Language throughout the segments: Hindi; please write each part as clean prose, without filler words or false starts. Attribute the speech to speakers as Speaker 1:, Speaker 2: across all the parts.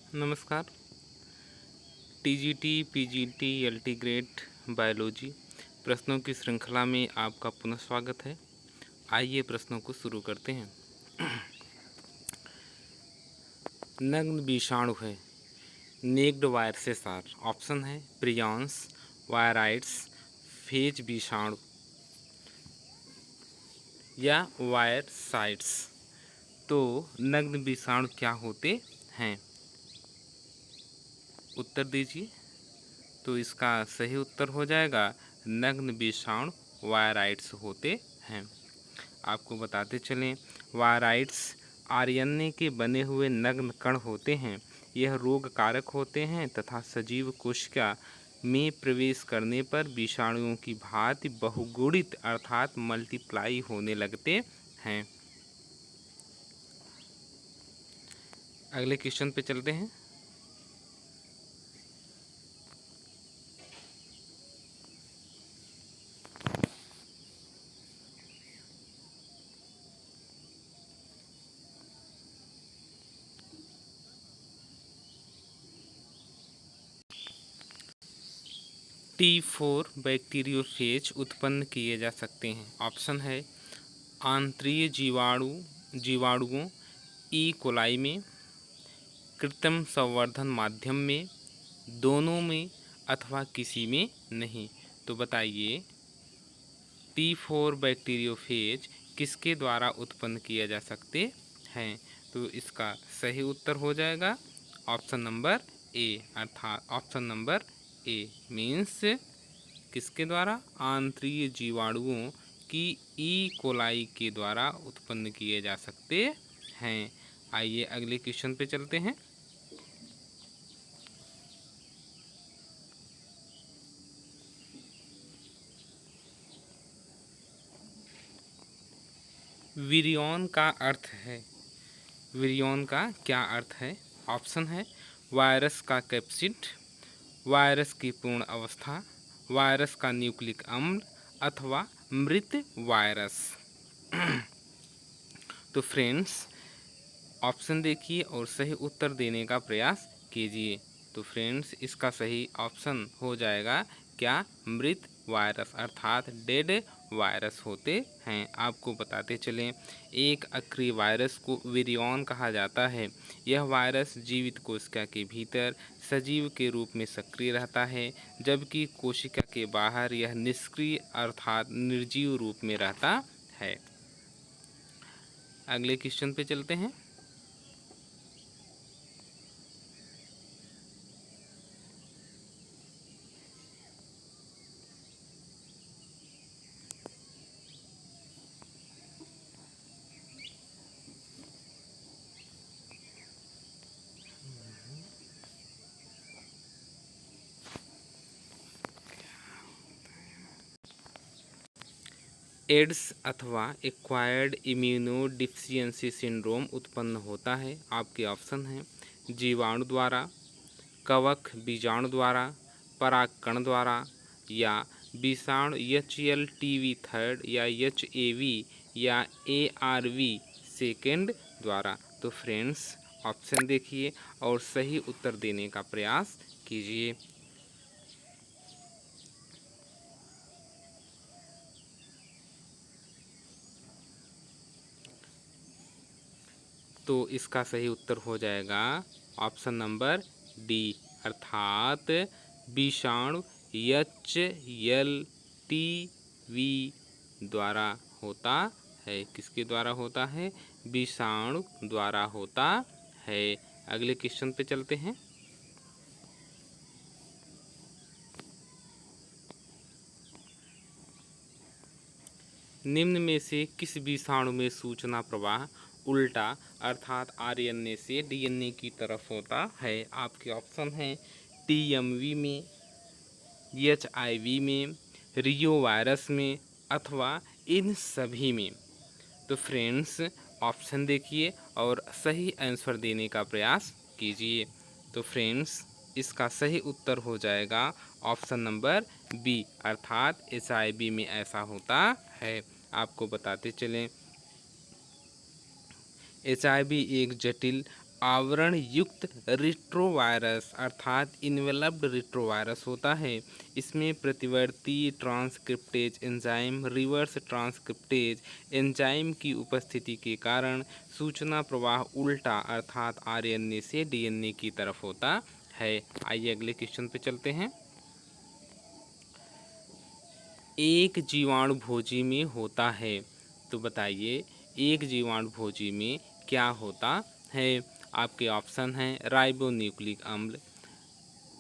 Speaker 1: नमस्कार। TGT, PGT, LT grade biology प्रश्नों की श्रृंखला में आपका पुनः स्वागत है। आइए प्रश्नों को शुरू करते हैं। नग्न विषाणु है। Naked viruses are. ऑप्शन है प्रियॉन्स, वायराइड्स, फेज विषाणु या वायरसाइट्स। तो नग्न विषाणु क्या होते हैं? उत्तर दीजिए। तो इसका सही उत्तर हो जाएगा नग्न विषाणु वायराइड्स होते हैं। आपको बताते चलें, वायराइड्स आरएनए के बने हुए नग्न कण होते हैं। यह रोग कारक होते हैं तथा सजीव कोशिका में प्रवेश करने पर विषाणुओं की भांति बहुगुणित अर्थात मल्टीप्लाई होने लगते हैं। अगले क्वेश्चन पे चलते हैं। T4 बैक्टीरियोफेज उत्पन्न किए जा सकते हैं। ऑप्शन है आंतरीय जीवाणुओं ई कोलाई में, कृत्रिम संवर्धन माध्यम में, दोनों में अथवा किसी में नहीं। तो बताइए T4 बैक्टीरियोफेज किसके द्वारा उत्पन्न किए जा सकते हैं? तो इसका सही उत्तर हो जाएगा ऑप्शन नंबर ए, अर्थात ऑप्शन नंबर ए मीन्स किसके द्वारा? आंतरीय जीवाणुओं की ई कोलाई के द्वारा उत्पन्न किए जा सकते हैं। आइए अगले क्वेश्चन पे चलते हैं। विरियॉन का अर्थ है, विरियॉन का क्या अर्थ है? ऑप्शन है वायरस का कैप्सिड, वायरस की पूर्ण अवस्था, वायरस का न्यूक्लिक अम्ल अथवा मृत वायरस। तो फ्रेंड्स ऑप्शन देखिए और सही उत्तर देने का प्रयास कीजिए। तो फ्रेंड्स इसका सही ऑप्शन हो जाएगा क्या? मृत वायरस अर्थात डेड वायरस होते हैं। आपको बताते चलें, एक अक्रिय वायरस को विरियॉन कहा जाता है। यह वायरस जीवित कोशिका के भीतर सजीव के रूप में सक्रिय रहता है, जबकि कोशिका के बाहर यह निष्क्रिय अर्थात निर्जीव रूप में रहता है। अगले क्वेश्चन पे चलते हैं। एड्स अथवा एक्वायर्ड इम्यूनो डिफिशियंसी सिंड्रोम उत्पन्न होता है। आपके ऑप्शन हैं जीवाणु द्वारा, कवक बीजाणु द्वारा, परागकण द्वारा या विषाणु HLTV थर्ड या HAV या ARV सेकेंड द्वारा। तो फ्रेंड्स ऑप्शन देखिए और सही उत्तर देने का प्रयास कीजिए। तो इसका सही उत्तर हो जाएगा ऑप्शन नंबर डी, अर्थात विषाणु HLTV द्वारा होता है। किसके द्वारा होता है? विषाणु द्वारा होता है। अगले क्वेश्चन पे चलते हैं। निम्न में से किस विषाणु में सूचना प्रवाह उल्टा अर्थात आरएनए से डीएनए की तरफ होता है? आपके ऑप्शन हैं TMV में, HIV में, रियो वायरस में अथवा इन सभी में। तो फ्रेंड्स ऑप्शन देखिए और सही आंसर देने का प्रयास कीजिए। तो फ्रेंड्स इसका सही उत्तर हो जाएगा ऑप्शन नंबर बी, अर्थात HIV में ऐसा होता है। आपको बताते चलें, HIV एक जटिल आवरण युक्त रिट्रोवायरस अर्थात इन्वेलप्ड रिट्रोवायरस होता है। इसमें प्रतिवर्ती transcriptase enzyme reverse transcriptase enzyme की उपस्थिति के कारण सूचना प्रवाह उल्टा अर्थात आरएनए से डीएनए की तरफ होता है। आइए अगले क्वेश्चन पे चलते हैं। एक जीवाणुभोजी में होता है, तो बताइए एक जीवाणुभोजी में क्या होता है। आपके ऑप्शन हैं राइबोन्यूक्लिक अम्ल,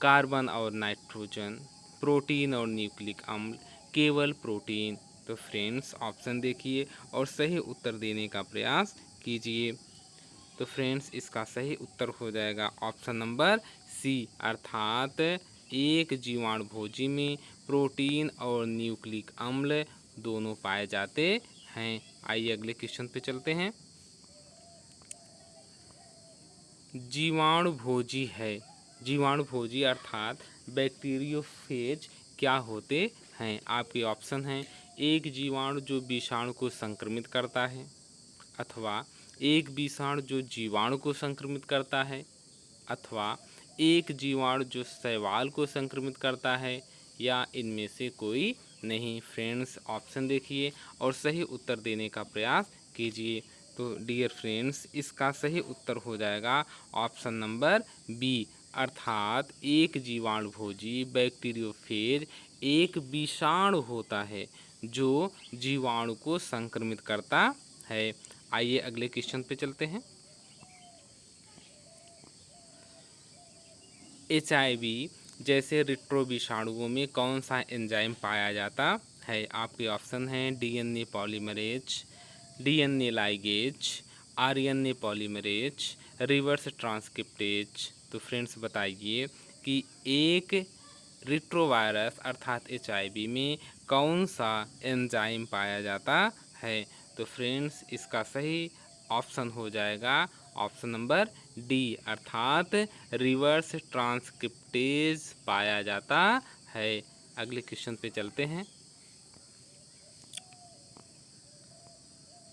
Speaker 1: कार्बन और नाइट्रोजन, प्रोटीन और न्यूक्लिक अम्ल, केवल प्रोटीन। तो फ्रेंड्स ऑप्शन देखिए और सही उत्तर देने का प्रयास कीजिए। तो फ्रेंड्स इसका सही उत्तर हो जाएगा ऑप्शन नंबर सी अर्थात एक जीवाणुभोजी में प्रोटीन और न्यूक्लिक अम्ल दोनों पाए जाते हैं। आइए अगले क्वेश्चन पे चलते हैं। जीवाणुभोजी है, जीवाणुभोजी अर्थात बैक्टीरियोफेज क्या होते हैं। आपके ऑप्शन हैं एक जीवाणु जो विषाणु को संक्रमित करता है, अथवा एक विषाणु जो जीवाणु को संक्रमित करता है, अथवा एक जीवाणु जो शैवाल को संक्रमित करता है, या इनमें से कोई नहीं। फ्रेंड्स ऑप्शन देखिए और सही उत्तर देने का प्रयास कीजिए। तो डियर फ्रेंड्स इसका सही उत्तर हो जाएगा ऑप्शन नंबर बी अर्थात एक जीवाणुभोजी बैक्टीरियोफेज एक विषाणु होता है जो जीवाणु को संक्रमित करता है। आइए अगले क्वेश्चन पे चलते हैं। HIV जैसे रिट्रो विषाणुओं में कौन सा एंजाइम पाया जाता है। आपके ऑप्शन हैं DNA polymerase, DNA ligase, RNA polymerase, reverse transcriptase. तो फ्रेंड्स बताइए कि एक रिट्रोवायरस अर्थात HIV में कौन सा एंजाइम पाया जाता है। तो फ्रेंड्स इसका सही ऑप्शन हो जाएगा ऑप्शन नंबर डी अर्थात रिवर्स ट्रांसक्रिप्टेज पाया जाता है। अगले क्वेश्चन पे चलते हैं।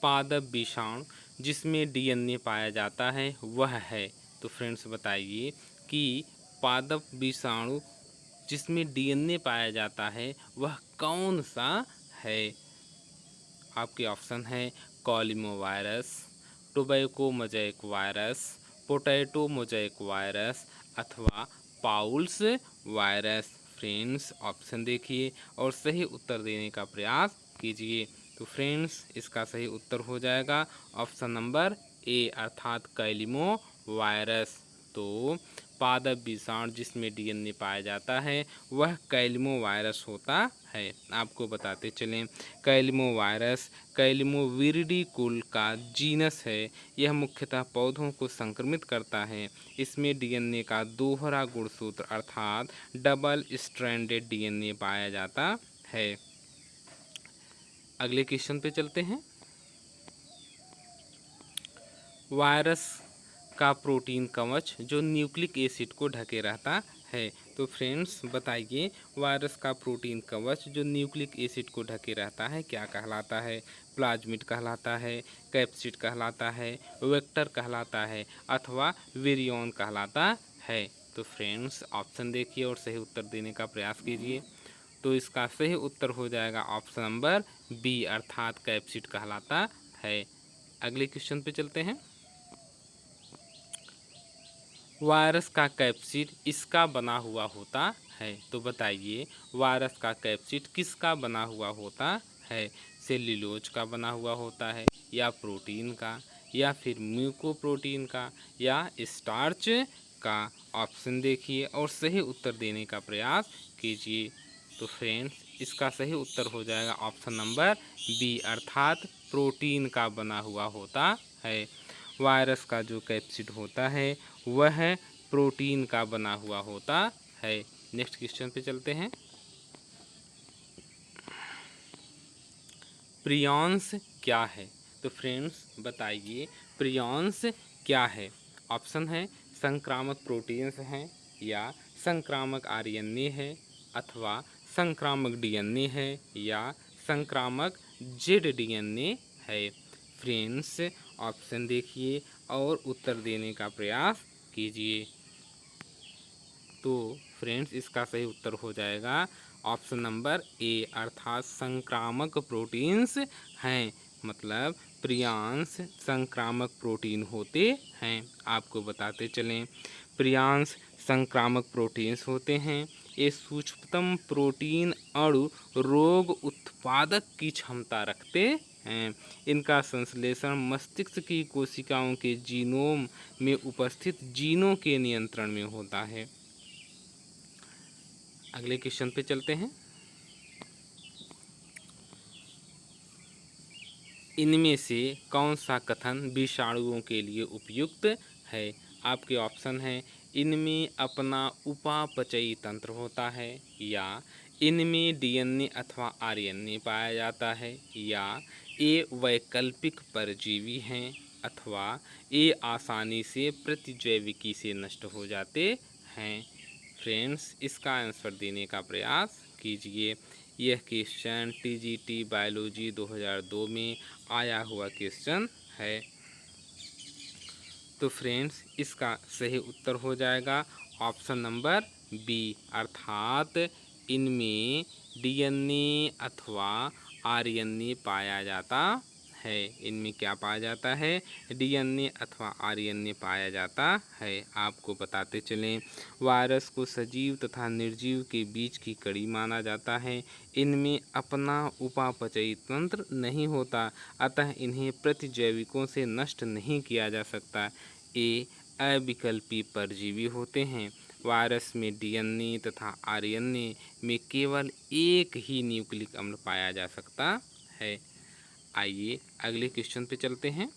Speaker 1: पादप विषाणु जिसमें डीएनए पाया जाता है वह है। तो फ्रेंड्स बताइए कि पादप विषाणु जिसमें डीएनए पाया जाता है वह कौन सा है। आपके ऑप्शन है caulimo virus, tobacco mosaic virus, potato mosaic virus, अथवा पाउल्स वायरस। फ्रेंड्स ऑप्शन देखिए और सही उत्तर देने का प्रयास कीजिए। तो फ्रेंड्स इसका सही उत्तर हो जाएगा ऑप्शन नंबर ए अर्थात कैलिमो वायरस। तो पादप विषाणु जिसमें डीएनए पाया जाता है वह कैलिमो वायरस होता है। आपको बताते चलें कैलिमो वायरस कैलिमोविरिडी कुल का जीनस है। यह मुख्यतः पौधों को संक्रमित करता है। इसमें डीएनए का दोहरा गुणसूत्र अर्थात डबल स्ट्रैंडेड डीएनए पाया जाता है। अगले क्वेश्चन पे चलते हैं। वायरस का प्रोटीन कवच जो न्यूक्लिक एसिड को ढके रहता है। तो फ्रेंड्स बताइए वायरस का प्रोटीन कवच जो न्यूक्लिक एसिड को ढके रहता है क्या कहलाता है। प्लाज्मिड कहलाता है, कैप्सिड कहलाता है, वेक्टर कहलाता है, अथवा विरियन कहलाता है। तो फ्रेंड्स ऑप्शन देखिए और सही उत्तर देने का प्रयास कीजिए। तो इसका सही उत्तर हो जाएगा ऑप्शन नंबर बी अर्थात कैप्सिड कहलाता है। अगले क्वेश्चन पे चलते हैं। वायरस का कैप्सिड इसका बना हुआ होता है। तो बताइए वायरस का कैप्सिड किसका बना हुआ होता है। सेल्यूलोज का बना हुआ होता है, या प्रोटीन का, या फिर म्यूकोप्रोटीन का, या स्टार्च का। ऑप्शन देखिए और सही उत्तर देने का प्रयास कीजिए। तो फ्रेंड्स इसका सही उत्तर हो जाएगा ऑप्शन नंबर बी अर्थात प्रोटीन का बना हुआ होता है। वायरस का जो कैप्सिड होता है वह प्रोटीन का बना हुआ होता है। नेक्स्ट क्वेश्चन पे चलते हैं। प्रियॉन्स क्या है। तो फ्रेंड्स बताइए प्रियॉन्स क्या है। ऑप्शन है संक्रामक प्रोटीन्स हैं, या संक्रामक आरएनए है, अथवा संक्रामक डीएनए है, या संक्रामक जेड डीएनए है। फ्रेंड्स ऑप्शन देखिए और उत्तर देने का प्रयास कीजिए। तो फ्रेंड्स, इसका सही उत्तर हो जाएगा ऑप्शन नंबर ए, अर्थात संक्रामक प्रोटीन्स हैं। मतलब प्रियांश संक्रामक प्रोटीन होते हैं। आपको बताते चलें, प्रियांश संक्रामक प्रोटीन्स होते हैं। ये सूक्ष्मतम प्रोटीन अणु रोग उत्पादक की क्षमता रखते हैं। इनका संश्लेषण मस्तिष्क की कोशिकाओं के जीनोम में उपस्थित जीनों के नियंत्रण में होता है। अगले क्वेश्चन पे चलते हैं। इनमें से कौन सा कथन विषाणुओं के लिए उपयुक्त है? आपके ऑप्शन हैं, इनमें अपना उपापचयी तंत्र होता है, या इनमें डीएनए अथवा आरएनए पाया जाता है, या ये वैकल्पिक परजीवी हैं, अथवा ये आसानी से प्रतिजैविकी से नष्ट हो जाते हैं। फ्रेंड्स, इसका आंसर देने का प्रयास कीजिए। यह क्वेश्चन टीजीटी बायोलॉजी 2002 में आया हुआ क्वेश्चन है। तो फ्रेंड्स, इसका सही उत्तर हो जाएगा ऑप्शन नंबर बी, अर्थात इनमें डीएनए अथवा आरएनए पाया जाता है। इनमें क्या पाया जाता है? डीएनए अथवा आरएनए पाया जाता है। आपको बताते चलें, वायरस को सजीव तथा निर्जीव के बीच की कड़ी माना जाता है। इनमें अपना उपापचयी तंत्र नहीं होता, अतः इन्हें प्रतिजैविकों से नष्ट नहीं किया जा सकता। ये अविकल्पी परजीवी होते हैं। वायरस में डीएनए तथा आरएनए में केवल एक ही न्यूक्लिक अम्ल पाया जा सकता है। आइए अगले क्वेश्चन पे चलते हैं।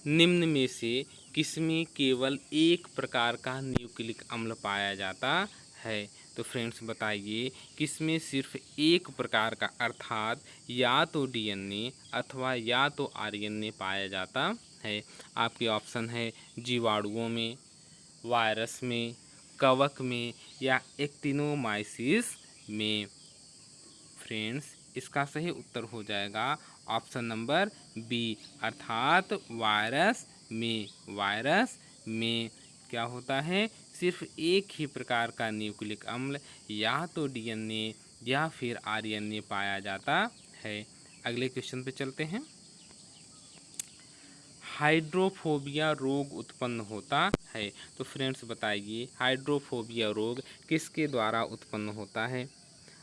Speaker 1: निम्न में से किसमें केवल एक प्रकार का न्यूक्लिक अम्ल पाया जाता है? तो फ्रेंड्स बताइए, किसमें सिर्फ एक प्रकार का, अर्थात या तो डीएनए अथवा या तो आरएनए पाया जाता है? आपके ऑप्शन है जीवाणुओं में, वायरस में, कवक में, या एक्टिनोमाइसिस में। फ्रेंड्स, इसका सही उत्तर हो जाएगा ऑप्शन नंबर बी, अर्थात वायरस में। वायरस में क्या होता है? सिर्फ एक ही प्रकार का न्यूक्लिक अम्ल, या तो डीएनए या फिर आरएनए पाया जाता है। अगले क्वेश्चन पे चलते हैं। हाइड्रोफोबिया रोग उत्पन्न होता है? तो फ्रेंड्स बताइए, हाइड्रोफोबिया रोग किसके द्वारा उत्पन्न होता है?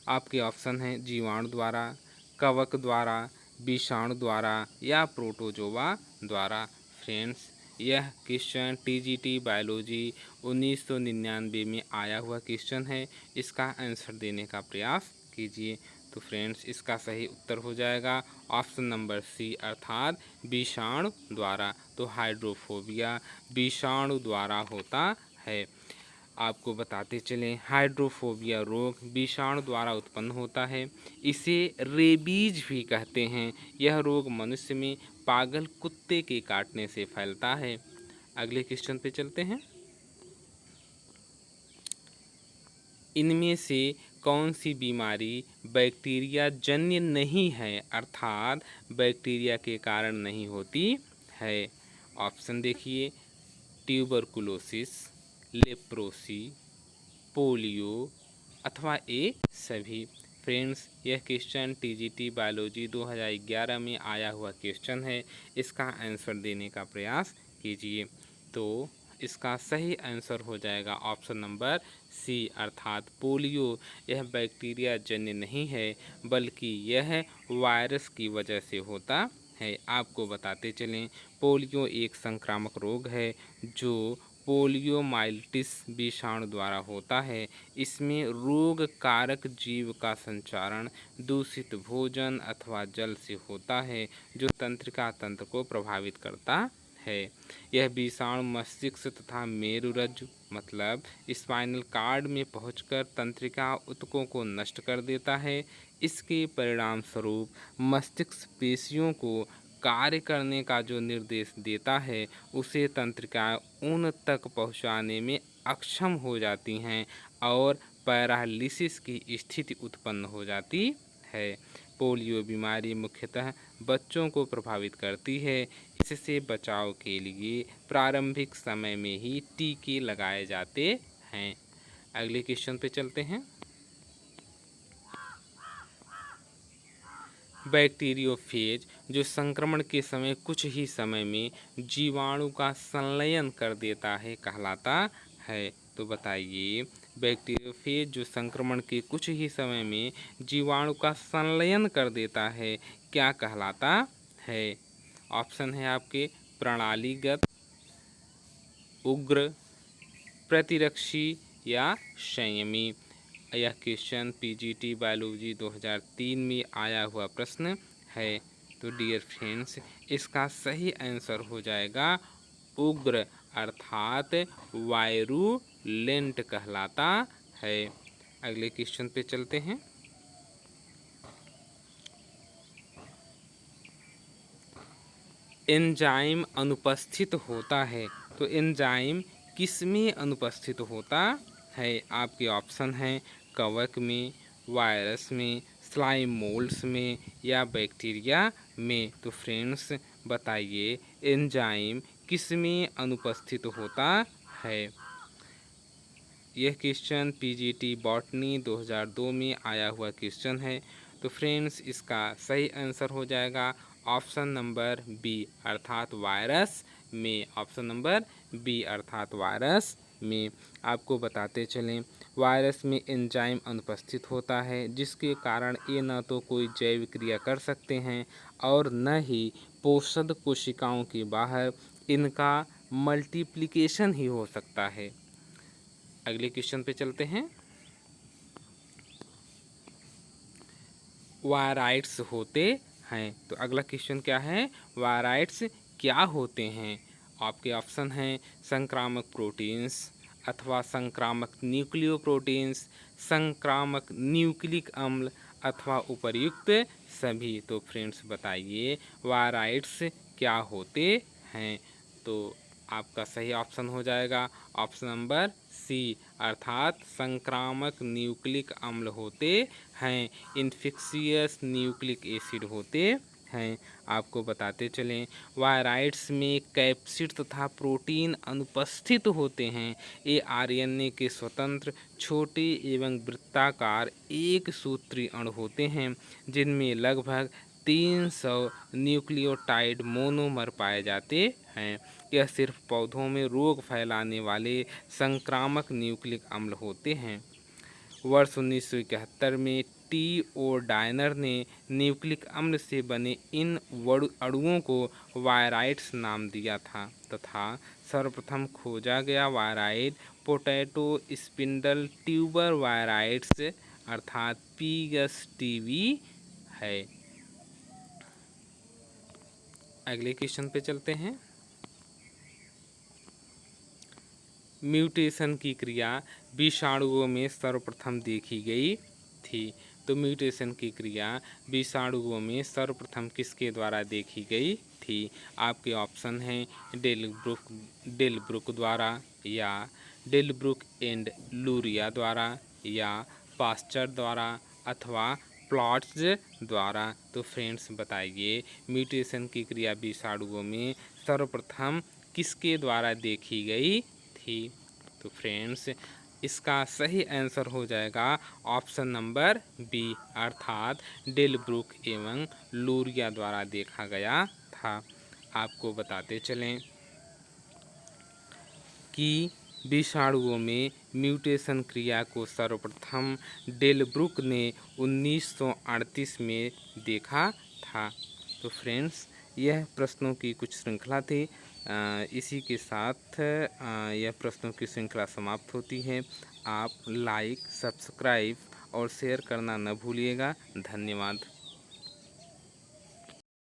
Speaker 1: आपके ऑप्शन हैं जीवाणु द्वारा, कवक द्वारा, विषाणु द्वारा, या प्रोटोजोआ द्वारा। फ्रेंड्स, यह क्वेश्चन टीजीटी बायोलॉजी 1999 में आया हुआ क्वेश्चन है। इसका आंसर देने का प्रयास कीजिए। तो फ्रेंड्स, इसका सही उत्तर हो जाएगा ऑप्शन नंबर सी, अर्थात विषाणु द्वारा। तो हाइड्रोफोबिया विषाणु द्वारा होता है। आपको बताते चलें, हाइड्रोफोबिया रोग विषाणु द्वारा उत्पन्न होता है। इसे रेबीज भी कहते हैं। यह रोग मनुष्य में पागल कुत्ते के काटने से फैलता है। अगले क्वेश्चन पे चलते हैं। इनमें से कौन सी बीमारी बैक्टीरिया जन्य नहीं है, अर्थात बैक्टीरिया के कारण नहीं होती है? ऑप्शन देखिए, ट्यूबरकुलोसिस, लेप्रोसी, पोलियो, अथवा ये सभी। फ्रेंड्स, यह क्वेश्चन टीजीटी बायोलॉजी 2011 में आया हुआ क्वेश्चन है। इसका आंसर देने का प्रयास कीजिए। तो इसका सही आंसर हो जाएगा ऑप्शन नंबर सी, अर्थात पोलियो। यह बैक्टीरिया जन्य नहीं है, बल्कि यह वायरस की वजह से होता है। आपको बताते चलें, पोलियो एक संक्रामक रोग है जो पोलियोमाइलिटिस विषाणु द्वारा होता है। इसमें रोग कारक जीव का संचारण दूषित भोजन अथवा जल से होता है, जो तंत्रिका तंत्र को प्रभावित करता है। यह विषाणु मस्तिष्क तथा मेरुरज्जु मतलब स्पाइनल कार्ड में पहुंचकर तंत्रिका ऊतकों को नष्ट कर देता है। इसके परिणाम स्वरूप मस्तिष्क पेशियों को कार्य करने का जो निर्देश देता है, उसे तंत्रिकाएं उन तक पहुंचाने में अक्षम हो जाती हैं और पैरालिसिस की स्थिति उत्पन्न हो जाती है। पोलियो बीमारी मुख्यतः बच्चों को प्रभावित करती है। इससे बचाव के लिए प्रारंभिक समय में ही टीके लगाए जाते हैं। अगले क्वेश्चन पे चलते हैं। बैक्टीरियोफेज जो संक्रमण के समय कुछ ही समय में जीवाणु का संलयन कर देता है कहलाता है। तो बताइए, बैक्टीरियोफेज जो संक्रमण के कुछ ही समय में जीवाणु का संलयन कर देता है क्या कहलाता है? ऑप्शन है आपके प्रणालीगत, उग्र, प्रतिरक्षी या संयमी। यह क्वेश्चन पीजीटी बायोलॉजी 2003 में आया हुआ प्रश्न है। तो डियर फ्रेंड्स, इसका सही आंसर हो जाएगा उग्र, अर्थात वायरुलेंट कहलाता है। अगले क्वेश्चन पे चलते हैं। एंजाइम अनुपस्थित होता है, तो एंजाइम किसमें अनुपस्थित होता है? आपके ऑप्शन हैं कवक में, वायरस में, स्लाइम मोल्ड्स में या बैक्टीरिया में। तो फ्रेंड्स बताइए, एंजाइम किसमें अनुपस्थित होता है? यह क्वेश्चन पीजीटी बॉटनी 2002 में आया हुआ क्वेश्चन है। तो फ्रेंड्स इसका सही आंसर हो जाएगा ऑप्शन नंबर बी, अर्थात वायरस में। ऑप्शन नंबर बी अर्थात वायरस में। आपको बताते चलें, वायरस में एंजाइम अनुपस्थित होता है, जिसके कारण ये न तो कोई जैव क्रिया कर सकते हैं और न ही पोषक कोशिकाओं के बाहर इनका मल्टीप्लिकेशन ही हो सकता है। अगले क्वेश्चन पे चलते हैं। वायराइड्स होते हैं, तो अगला क्वेश्चन क्या है? वायराइड्स क्या होते हैं? आपके ऑप्शन हैं संक्रामक प्रोटीन्स अथवा संक्रामक न्यूक्लियोप्रोटीन्स, संक्रामक न्यूक्लिक अम्ल अथवा उपर्युक्त सभी। तो फ्रेंड्स बताइए, वायराइड्स क्या होते हैं? तो आपका सही ऑप्शन हो जाएगा ऑप्शन नंबर सी, अर्थात संक्रामक न्यूक्लिक अम्ल होते हैं, इन्फेक्शियस न्यूक्लिक एसिड होते हैं। आपको बताते चलें, वायराइड्स में कैप्सिड तथा प्रोटीन अनुपस्थित होते हैं। ये आरएनए के स्वतंत्र छोटे एवं वृत्ताकार एक सूत्री अणु होते हैं, जिनमें लगभग 300 न्यूक्लियोटाइड मोनोमर पाए जाते हैं। यह सिर्फ पौधों में रोग फैलाने वाले संक्रामक न्यूक्लिक अम्ल होते हैं। वर्ष 1971 में टी.ओ. डायनर ने न्यूक्लिक अम्ल से बने इन अणुओं को वायराइड्स नाम दिया था तथा सर्वप्रथम खोजा गया wired potato spindle tuber viroids अर्थात PSTV है। अगले क्वेश्चन पे चलते हैं। म्यूटेशन की क्रिया विषाणुओं में सर्वप्रथम देखी गई थी। तो म्यूटेशन की क्रिया विषाणुओं में सर्वप्रथम किसके द्वारा देखी गई थी? आपके ऑप्शन हैं डेलब्रुक द्वारा या डेलब्रुक एंड लूरिया द्वारा या पास्चर द्वारा अथवा प्लॉट्स द्वारा। तो फ्रेंड्स बताइए, म्यूटेशन की क्रिया विषाणुओं में सर्वप्रथम किसके द्वारा देखी गई थी? तो फ्रेंड्स इसका सही आंसर हो जाएगा ऑप्शन नंबर बी, अर्थात डेलब्रुक एवं लूरिया द्वारा देखा गया था। आपको बताते चलें कि विषाणुओं में म्यूटेशन क्रिया को सर्वप्रथम डेलब्रुक ने 1938 में देखा था। तो फ्रेंड्स यह प्रश्नों की कुछ श्रृंखला थी। इसी के साथ यह प्रश्नों की श्रृंखला समाप्त होती है। आप लाइक, सब्सक्राइब और शेयर करना न भूलिएगा। धन्यवाद।